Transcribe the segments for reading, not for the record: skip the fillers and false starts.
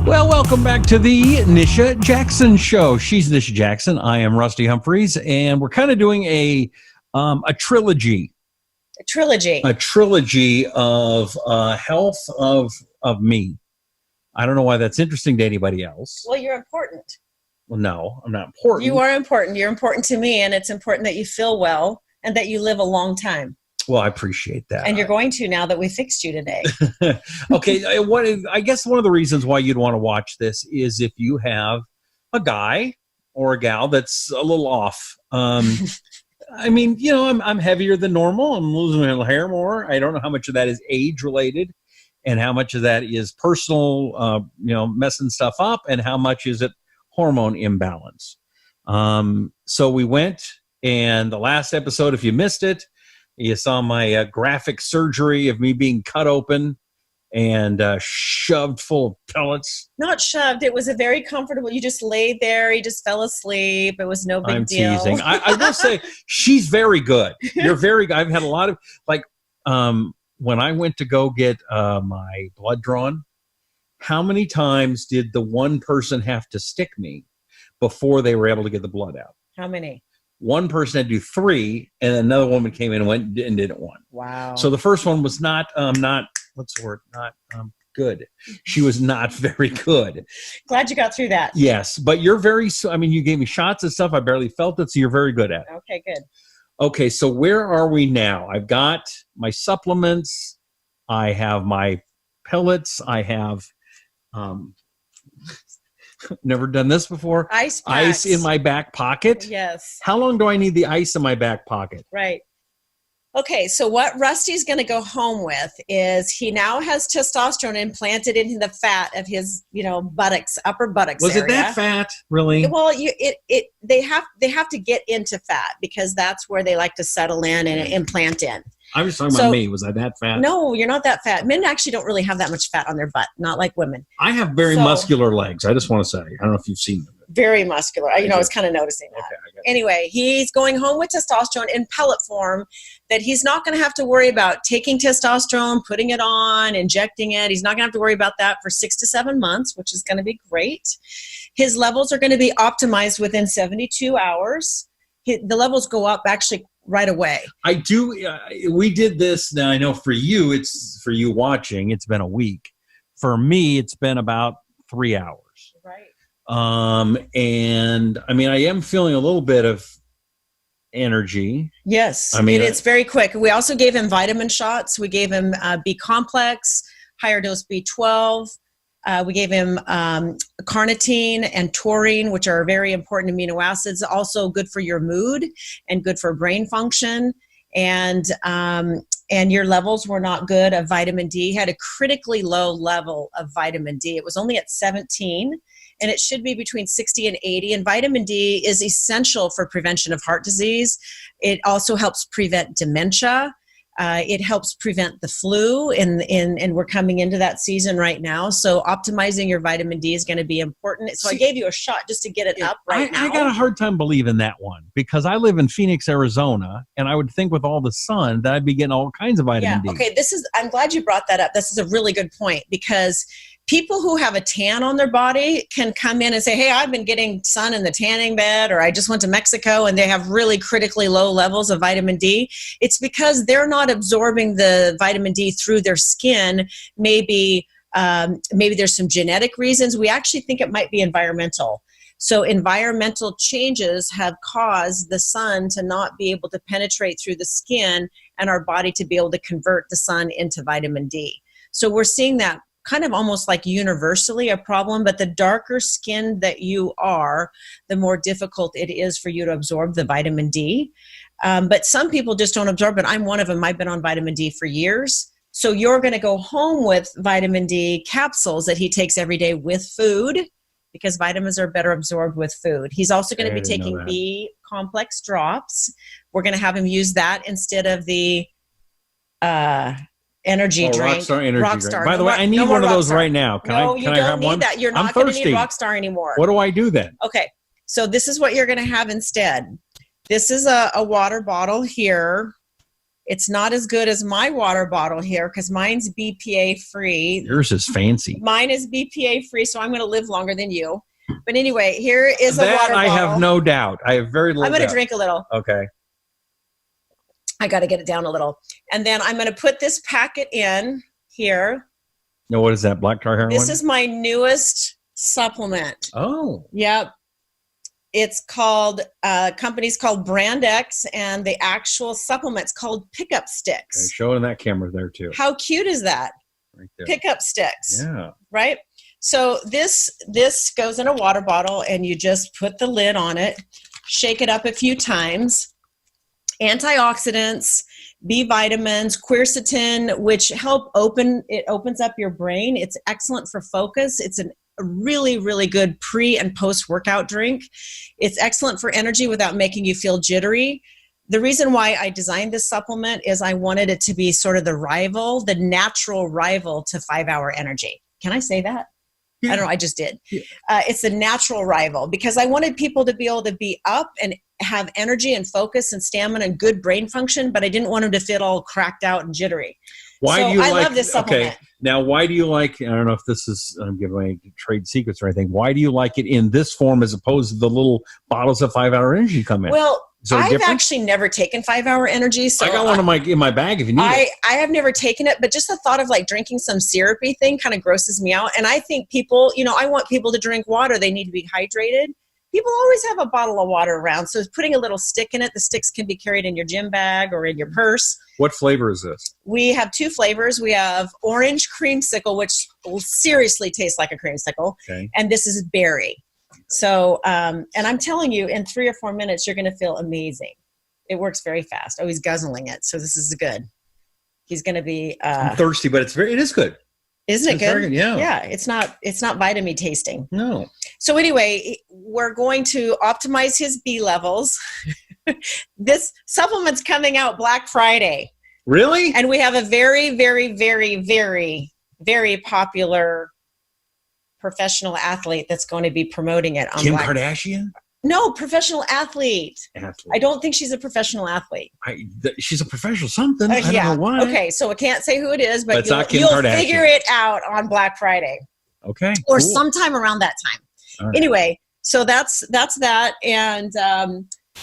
Well, welcome back to the Nisha Jackson Show. She's Nisha Jackson. I am Rusty Humphreys, and we're kind of doing a trilogy. A trilogy. A trilogy of health of me. I don't know why that's interesting to anybody else. Well, you're important. Well, no, I'm not important. You are important. You're important to me, and it's important that you feel well and that you live a long time. Well, I appreciate that. And you're going to now that we fixed you today. Okay, I guess one of the reasons why you'd want to watch this is if you have a guy or a gal that's a little off. I mean, you know, I'm heavier than normal. I'm losing my hair more. I don't know how much of that is age related and how much of that is personal, messing stuff up, and how much is it hormone imbalance. So we went, and the last episode, if you missed it, you saw my graphic surgery of me being cut open and shoved full of pellets. Not shoved. It was a very comfortable. You just laid there. You just fell asleep. It was no big deal. I'm teasing. I will say she's very good. You're very good. I've had a lot of, when I went to go get my blood drawn, how many times did the one person have to stick me before they were able to get the blood out? How many? One person had to do 3, and another woman came in and went and did it 1. Wow. So the first one was not what's the word? Not good. She was not very good. Glad you got through that. Yes, but you're you gave me shots and stuff. I barely felt it, so you're very good at it. Okay, good. Okay, so where are we now? I've got my supplements. I have my pellets. I have never done this before. Ice packs. Ice in my back pocket. Yes. How long do I need the ice in my back pocket? Right. Okay, so what Rusty's going to go home with is he now has testosterone implanted into the fat of his, buttocks, upper buttocks Was area. it that fat, really? Well, they have to get into fat because that's where they like to settle in and implant in. I was talking about me. Was I that fat? No, you're not that fat. Men actually don't really have that much fat on their butt, not like women. I have very muscular legs. I just want to say. I don't know if you've seen them. Very muscular. I was kind of noticing that. Okay, anyway, he's going home with testosterone in pellet form that he's not going to have to worry about taking testosterone, putting it on, injecting it. He's not going to have to worry about that for 6 to 7 months, which is going to be great. His levels are going to be optimized within 72 hours. The levels go up actually right away. I do. We did this. Now I know for you watching, it's been a week. For me, it's been about 3 hours. Right. And I mean, I am feeling a little bit of energy. Yes. It's very quick. We also gave him vitamin shots. We gave him B complex, higher dose B12. We gave him carnitine and taurine, which are very important amino acids, also good for your mood and good for brain function. And your levels were not good of vitamin D. He had a critically low level of vitamin D. It was only at 17, and it should be between 60 and 80. And vitamin D is essential for prevention of heart disease. It also helps prevent dementia. It helps prevent the flu, and we're coming into that season right now. So optimizing your vitamin D is going to be important. So I gave you a shot just to get it up now. I got a hard time believing that one because I live in Phoenix, Arizona, and I would think with all the sun that I'd be getting all kinds of vitamin D. Okay, I'm glad you brought that up. This is a really good point because people who have a tan on their body can come in and say, hey, I've been getting sun in the tanning bed, or I just went to Mexico, and they have really critically low levels of vitamin D. It's because they're not absorbing the vitamin D through their skin. Maybe there's some genetic reasons. We actually think it might be environmental. So environmental changes have caused the sun to not be able to penetrate through the skin and our body to be able to convert the sun into vitamin D. So we're seeing that kind of almost like universally a problem, but the darker skin that you are, the more difficult it is for you to absorb the vitamin D. But some people just don't absorb it. I'm one of them. I've been on vitamin D for years. So you're going to go home with vitamin D capsules that he takes every day with food because vitamins are better absorbed with food. He's also going to be taking B complex drops. We're going to have him use that instead of the energy drink. Rockstar energy drink. By the way, I need one of those right now. Can I have one? That. You're not going to need Rockstar anymore. What do I do then? Okay, so this is what you're going to have instead. This is a water bottle here. It's not as good as my water bottle here because mine's BPA free. Yours is fancy. Mine is BPA free, so I'm going to live longer than you. But anyway, here is a water bottle. I have no doubt. I have very little I'm going doubt. to drink a little. Okay. I got to get it down a little. And then I'm going to put this packet in here. Now, what is that, black tar heroin? This is my newest supplement. Oh. Yep. It's called, company's called BRANDX, and the actual supplement's called Pick Up Stix. Okay, show it in that camera there, too. How cute is that? Right there. Pick Up Stix. Yeah. Right? So this goes in a water bottle, and you just put the lid on it, shake it up a few times. Antioxidants, B vitamins, quercetin, which opens up your brain. It's excellent for focus. It's a really, really good pre and post workout drink. It's excellent for energy without making you feel jittery. The reason why I designed this supplement is I wanted it to be sort of the natural rival to 5-Hour Energy. Can I say that? Yeah. I don't know. I just did. Yeah. It's the natural rival because I wanted people to be able to be up and have energy and focus and stamina and good brain function, but I didn't want them to feel all cracked out and jittery. I love this supplement. Okay. Now, why do you like, I don't know if this is, I'm giving away trade secrets or anything. Why do you like it in this form as opposed to the little bottles of 5-Hour Energy come in? Well, I've actually never taken 5-Hour Energy. So I got one in my bag if you need it. I have never taken it, but just the thought of like drinking some syrupy thing kind of grosses me out. And I think people, I want people to drink water. They need to be hydrated. People always have a bottle of water around. So putting a little stick in it, the sticks can be carried in your gym bag or in your purse. What flavor is this? We have 2 flavors. We have orange creamsicle, which will seriously taste like a creamsicle. Okay. And this is berry. So, and I'm telling you, in 3 or 4 minutes, you're going to feel amazing. It works very fast. Oh, he's guzzling it. So this is good. He's going to be. I'm thirsty, but it is good. Isn't it good? Very good? Yeah. Yeah. It's not vitamin tasting. No. So anyway, we're going to optimize his B levels. This supplement's coming out Black Friday. Really? And we have a very, very, very, very, very popular professional athlete that's going to be promoting it. Kim Kardashian? No, professional athlete. I don't think she's a professional athlete. She's a professional something. I don't know why. Okay, so I can't say who it is, but you'll figure it out on Black Friday. Okay. Or sometime around that time. Right. Anyway, so that's that. And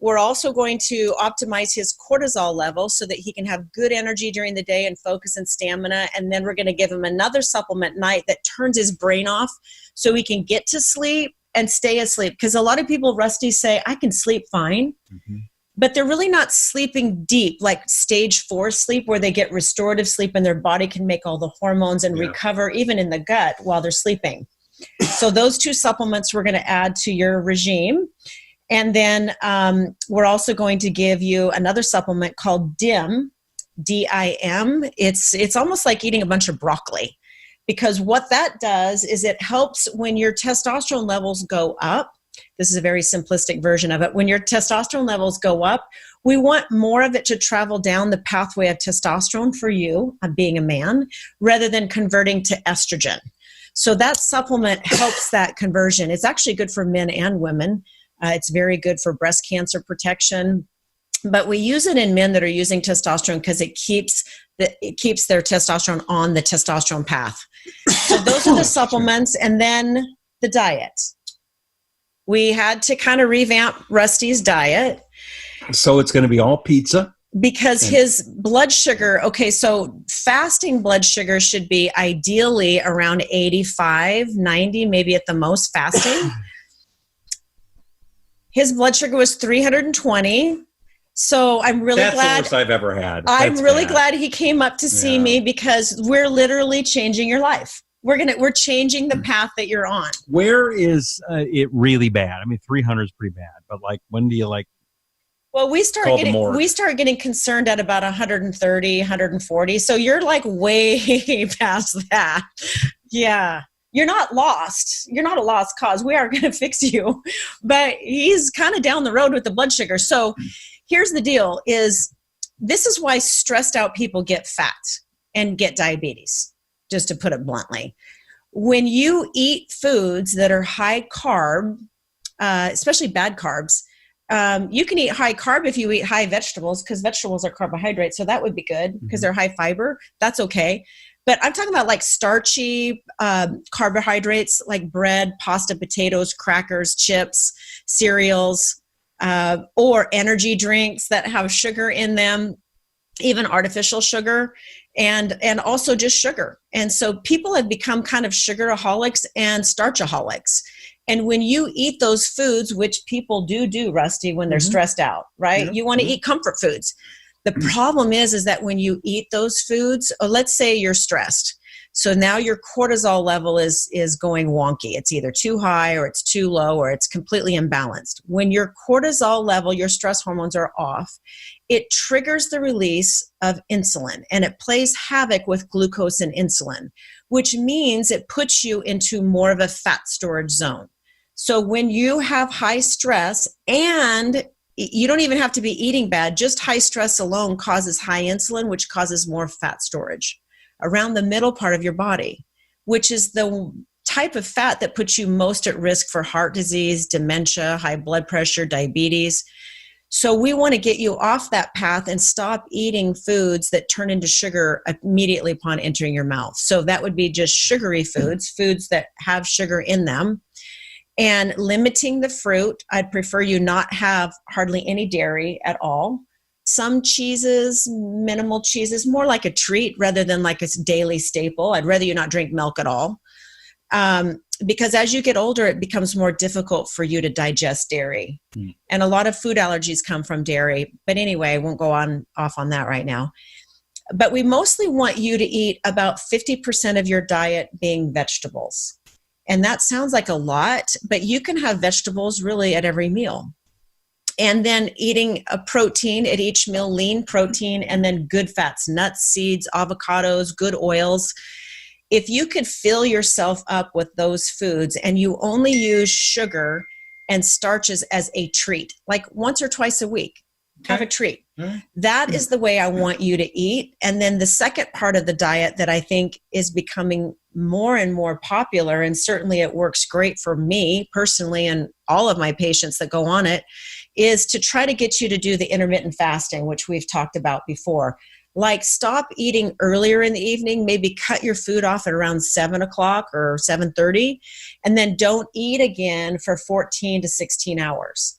we're also going to optimize his cortisol level so that he can have good energy during the day and focus and stamina. And then we're going to give him another supplement night that turns his brain off so he can get to sleep and stay asleep. Because a lot of people, Rusty, say, I can sleep fine. Mm-hmm. But they're really not sleeping deep, like stage 4 sleep, where they get restorative sleep and their body can make all the hormones and recover even in the gut while they're sleeping. So those 2 supplements we're going to add to your regime. And then we're also going to give you another supplement called DIM, D-I-M. It's almost like eating a bunch of broccoli, because what that does is it helps when your testosterone levels go up. This is a very simplistic version of it. When your testosterone levels go up, we want more of it to travel down the pathway of testosterone for you, being a man, rather than converting to estrogen. So that supplement helps that conversion. It's actually good for men and women. It's very good for breast cancer protection. But we use it in men that are using testosterone because it keeps their testosterone on the testosterone path. So those are the supplements. And then the diet. We had to kind of revamp Rusty's diet. So it's going to be all pizza? Because his blood sugar, so fasting blood sugar should be ideally around 85, 90, maybe at the most fasting. His blood sugar was 320. So I'm really glad. That's the worst I've ever had. I'm really glad he came up to see me, because we're literally changing your life. We're changing the path that you're on. Where is it really bad? I mean, 300 is pretty bad, but like, when do you Well, we start getting concerned at about 130, 140. So you're like way past that. Yeah. You're not lost. You're not a lost cause. We are going to fix you. But he's kind of down the road with the blood sugar. So here's the deal is this is why stressed out people get fat and get diabetes, just to put it bluntly. When you eat foods that are high carb, especially bad carbs, You can eat high carb if you eat high vegetables, because vegetables are carbohydrates. So that would be good because they're high fiber. That's okay. But I'm talking about like starchy carbohydrates like bread, pasta, potatoes, crackers, chips, cereals, or energy drinks that have sugar in them, even artificial sugar, and also just sugar. And so people have become kind of sugaraholics and starchaholics. And when you eat those foods, which people do, Rusty, when they're stressed out, right? Yeah. You want to eat comfort foods. The problem is that when you eat those foods, or let's say you're stressed, so now your cortisol level is going wonky. It's either too high or it's too low or it's completely imbalanced. When your cortisol level, your stress hormones are off, it triggers the release of insulin, and it plays havoc with glucose and insulin, which means it puts you into more of a fat storage zone. So when you have high stress, and you don't even have to be eating bad, just high stress alone causes high insulin, which causes more fat storage around the middle part of your body, which is the type of fat that puts you most at risk for heart disease, dementia, high blood pressure, diabetes. So we want to get you off that path and stop eating foods that turn into sugar immediately upon entering your mouth. So that would be just sugary foods, foods that have sugar in them. And limiting the fruit. I'd prefer you not have hardly any dairy at all. Some cheeses, minimal cheeses, more like a treat rather than like a daily staple. I'd rather you not drink milk at all. Because as you get older, it becomes more difficult for you to digest dairy. And a lot of food allergies come from dairy. But anyway, I won't go off on that right now. But we mostly want you to eat about 50% of your diet being vegetables. And that sounds like a lot, but you can have vegetables really at every meal. And then eating a protein at each meal, lean protein, and then good fats, nuts, seeds, avocados, good oils. If you could fill yourself up with those foods and you only use sugar and starches as a treat, like once or twice a week, have a treat. That is the way I want you to eat. And then the second part of the diet that I think is becoming more and more popular, and certainly it works great for me personally and all of my patients that go on it, is to try to get you to do the intermittent fasting, which we've talked about before. Like stop eating earlier in the evening, maybe cut your food off at around 7 o'clock or 7:30, and then don't eat again for 14 to 16 hours.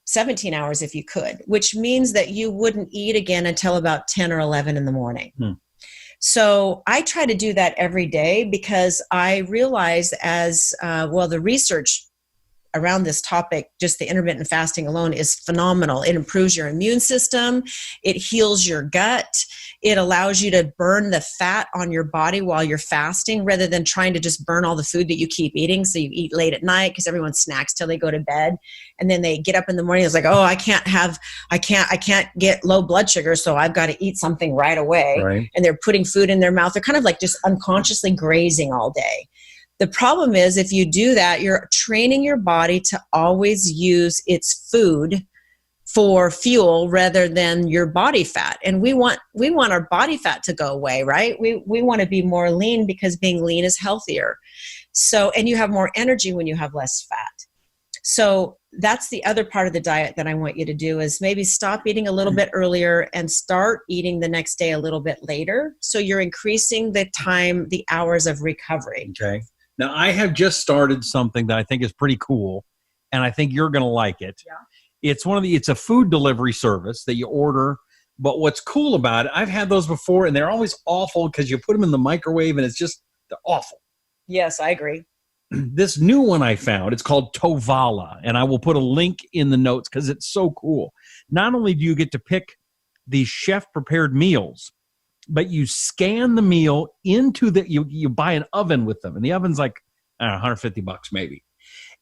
17 hours if you could, which means that you wouldn't eat again until about 10 or 11 in the morning. So I try to do that every day because I realize as well, the research around this topic, just the intermittent fasting alone, is phenomenal. It improves your immune system. It heals your gut. It allows you to burn the fat on your body while you're fasting rather than trying to just burn all the food that you keep eating. So you eat late at night because everyone snacks till they go to bed. And then they get up in the morning. It's like, oh, I can't get low blood sugar. So I've got to eat something right away. Right. And they're putting food in their mouth. They're kind of like just unconsciously grazing all day. The problem is if you do that, you're training your body to always use its food for fuel rather than your body fat. And we want our body fat to go away, right? We want to be more lean because being lean is healthier. So, and you have more energy when you have less fat. So that's the other part of the diet that I want you to do is maybe stop eating a little bit earlier and start eating the next day a little bit later. So you're increasing the time, the hours of recovery. Okay. Now, I have just started something that I think is pretty cool, and I think you're going to like it. Yeah. It's a food delivery service that you order, but what's cool about it, I've had those before, and they're always awful because you put them in the microwave, and they're awful. Yes, I agree. This new one I found, it's called Tovala, and I will put a link in the notes because it's so cool. Not only do you get to pick these chef-prepared meals, but you scan the meal into you buy an oven with them, and the oven's like $150 maybe,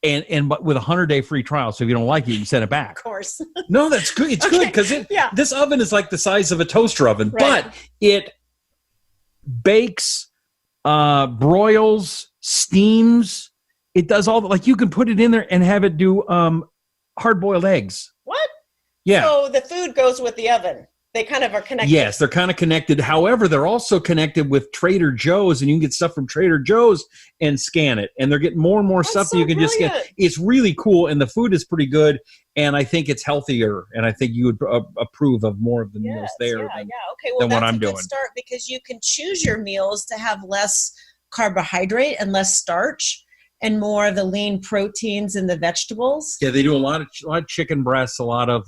but with a 100-day free trial. So if you don't like it, you can send it back. Of course. No, that's good. It's good because this oven is like the size of a toaster oven, right. But it bakes, broils, steams. It does all like you can put it in there and have it do hard-boiled eggs. What? Yeah. So the food goes with the oven. They kind of are connected. Yes, they're kind of connected. However, they're also connected with Trader Joe's, and you can get stuff from Trader Joe's and scan it. And they're getting more and more stuff that you can just get. It's really cool, and the food is pretty good, and I think it's healthier, and I think you would approve of more of the meals there than what I'm doing. Good start, because you can choose your meals to have less carbohydrate and less starch, and more of the lean proteins and the vegetables. Yeah, they do a lot of chicken breasts, a lot of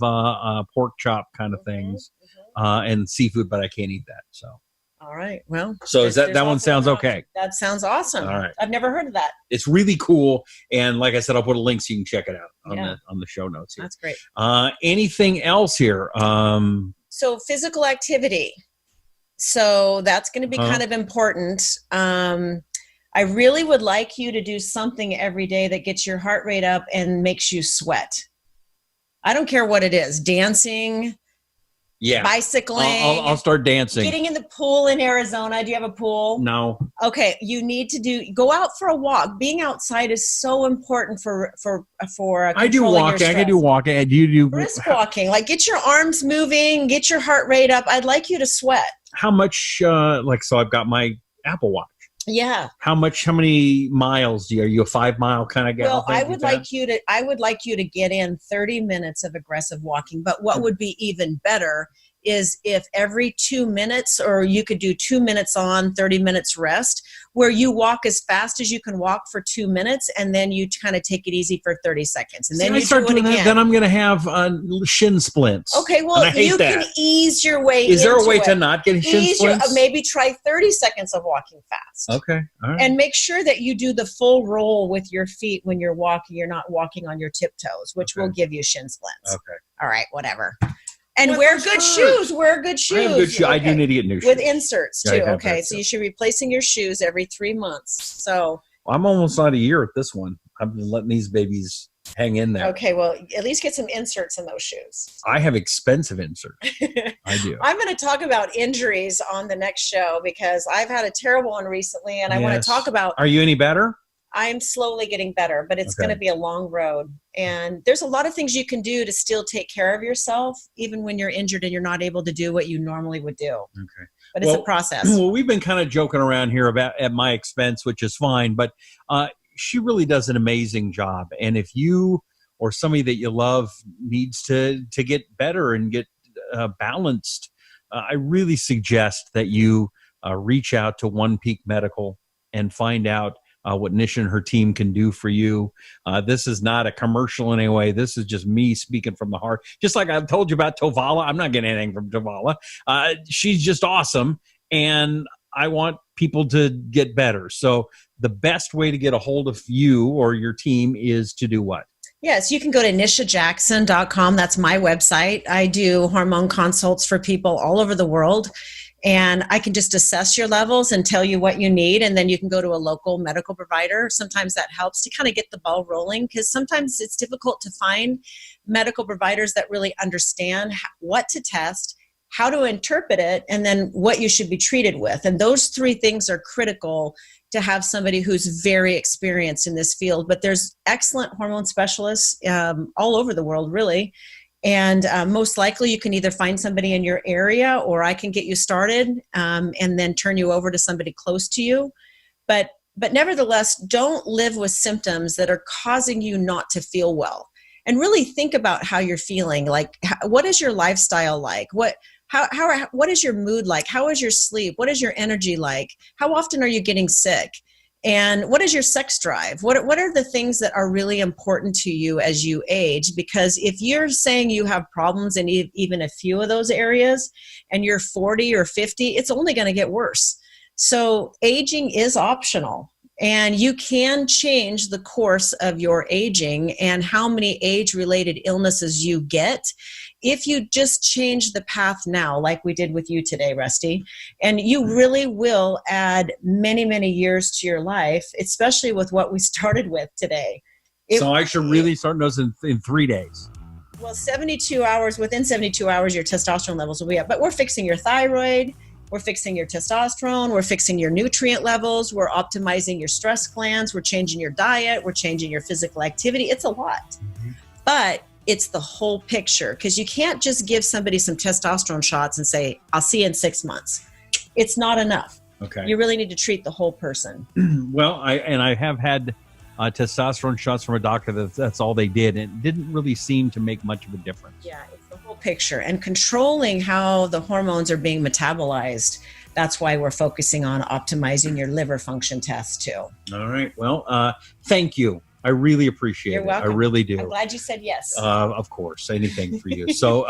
pork chop kind of things. And seafood, but I can't eat that. So, all right. Well, so that one sounds okay. That sounds awesome. All right. I've never heard of that. It's really cool, and like I said, I'll put a link so you can check it out on the show notes here. That's great. Anything else here? So physical activity. So that's going to be kind of important. I really would like you to do something every day that gets your heart rate up and makes you sweat. I don't care what it is. Dancing. Yeah. Bicycling. I'll start dancing. Getting in the pool in Arizona. Do you have a pool? No. Okay. You need to go out for a walk. Being outside is so important for I do walking. I can do walking. You do brisk walking. Like, get your arms moving, get your heart rate up. I'd like you to sweat. How much, so I've got my Apple Watch. Yeah. How many miles are you a 5 mile kind of gal? Well, I would like you to get in 30 minutes of aggressive walking. But what would be even better is if every 2 minutes, or you could do 2 minutes on, 30 minutes rest, where you walk as fast as you can walk for 2 minutes, and then you kind of take it easy for 30 seconds. And then you start doing that, then I'm going to have shin splints. Okay, well, you can ease your way into it. Is there a way to not get shin splints? Maybe try 30 seconds of walking fast. Okay, all right. And make sure that you do the full roll with your feet when you're walking. You're not walking on your tiptoes, which will give you shin splints. Okay. All right, whatever. And wear good shoes. Wear good shoes. I have good shoes. Okay. I do need to get new shoes. With inserts, too. Okay, so you should be replacing your shoes every 3 months. So I'm almost out a year at this one. I've been letting these babies hang in there. Okay, well, at least get some inserts in those shoes. I have expensive inserts. I do. I'm going to talk about injuries on the next show, because I've had a terrible one recently, and I want to talk about... Are you any better? I'm slowly getting better, but it's going to be a long road. And there's a lot of things you can do to still take care of yourself, even when you're injured and you're not able to do what you normally would do. Okay. But it's a process. Well, we've been kind of joking around here about at my expense, which is fine, but she really does an amazing job. And if you or somebody that you love needs to get better and get balanced, I really suggest that you reach out to One Peak Medical and find out what Nisha and her team can do for you. This is not a commercial in any way. This is just me speaking from the heart. Just like I've told you about Tovala. I'm not getting anything from Tovala. She's just awesome, and I want people to get better. So the best way to get a hold of you or your team is to do what? Yes, you can go to nishajackson.com. That's my website. I do hormone consults for people all over the world. And I can just assess your levels and tell you what you need. And then you can go to a local medical provider. Sometimes that helps to kind of get the ball rolling, because sometimes it's difficult to find medical providers that really understand what to test, how to interpret it, and then what you should be treated with. And those three things are critical to have somebody who's very experienced in this field. But there's excellent hormone specialists all over the world, really. And most likely you can either find somebody in your area, or I can get you started and then turn you over to somebody close to you. But nevertheless, don't live with symptoms that are causing you not to feel well. And really think about how you're feeling. Like, what is your lifestyle like? What is your mood like? How is your sleep? What is your energy like? How often are you getting sick? And what is your sex drive? What are the things that are really important to you as you age? Because if you're saying you have problems in even a few of those areas, and you're 40 or 50, it's only going to get worse. So aging is optional, and you can change the course of your aging and how many age-related illnesses you get if you just change the path now, like we did with you today, Rusty. And you really will add many, many years to your life, especially with what we started with today. So I should really start those in 3 days. Well, 72 hours, within 72 hours, your testosterone levels will be up. But we're fixing your thyroid, we're fixing your testosterone, we're fixing your nutrient levels, we're optimizing your stress glands, we're changing your diet, we're changing your physical activity. It's a lot. Mm-hmm. But it's the whole picture, because you can't just give somebody some testosterone shots and say, I'll see you in 6 months. It's not enough. Okay. You really need to treat the whole person. Well, I have had testosterone shots from a doctor that's all they did, and it didn't really seem to make much of a difference. Yeah, it's the whole picture, and controlling how the hormones are being metabolized. That's why we're focusing on optimizing your liver function test too. All right. Well, thank you. I really appreciate You're it. welcome. I really do. I'm glad you said yes. Of course, anything for you. So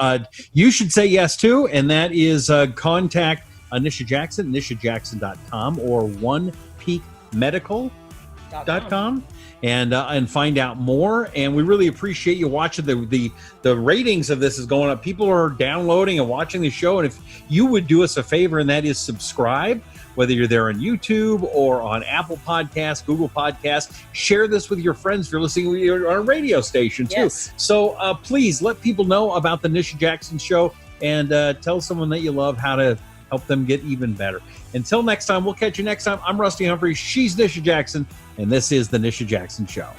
you should say yes too, and that is contact Nisha Jackson, nishajackson.com or onepeakmedical.com. And find out more. And we really appreciate you watching. The ratings of this is going up. People are downloading and watching the show. And if you would do us a favor, and that is subscribe, whether you're there on YouTube or on Apple Podcasts, Google Podcasts, share this with your friends if you're listening on our radio station too. Yes. So please let people know about the Nisha Jackson Show, and tell someone that you love how to help them get even better. Until next time, we'll catch you next time. I'm Rusty Humphries. She's Nisha Jackson, and this is the Nisha Jackson Show.